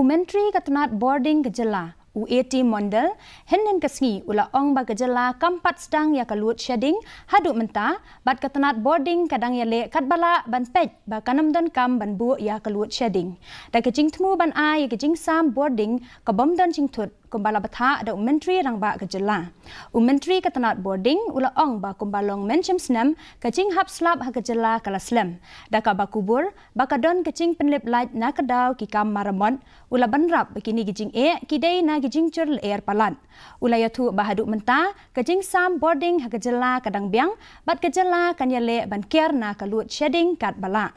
Myntri ke Tnat Bording ke Jela, U80 Mondal, Henin Khasi ula ong ba ke Jela kampat sedang ya ke Loadshedding, haduk mentah, bat ke Tnat Bording kadang ya le kat bala ban pej ba kanam don kam ban bu ya ke Loadshedding. Da ke jing temu ban ai ke jing sam Bording ke bom don jing tut kumbala batha ada Myntri rang ba ke Jela. Myntri ke Tnat Bording ula ong ba kumbalong menchem senam ke jing hap slap ha ke Jela kala slem. Da ka ba kubur ba ka don ke jing penlip light na kedau ki kam maramon ula banrap begini gijing kidai na gijing curl air palat. Ula yatu bahaduk mentah gijing sam Bording ha ke Jela kadang biang bat ke Jela kan yale ban kier na ke Loadshedding kat bala.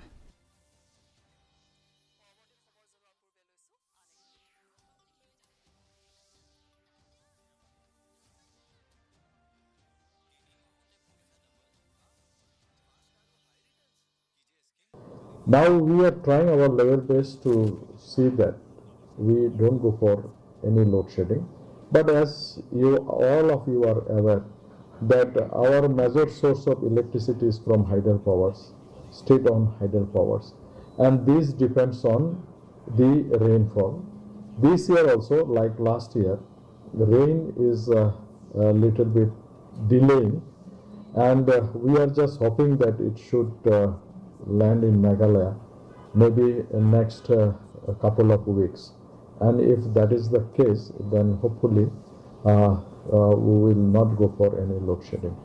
Now we are trying our level best to see that we don't go for any load shedding. But as all of you are aware that our major source of electricity is from hydropowers, state-owned hydropowers, and this depends on the rainfall. This year also, like last year, the rain is a little bit delaying, and we are just hoping that it should land in Meghalaya maybe in next a couple of weeks. And if that is the case, then hopefully we will not go for any load shedding.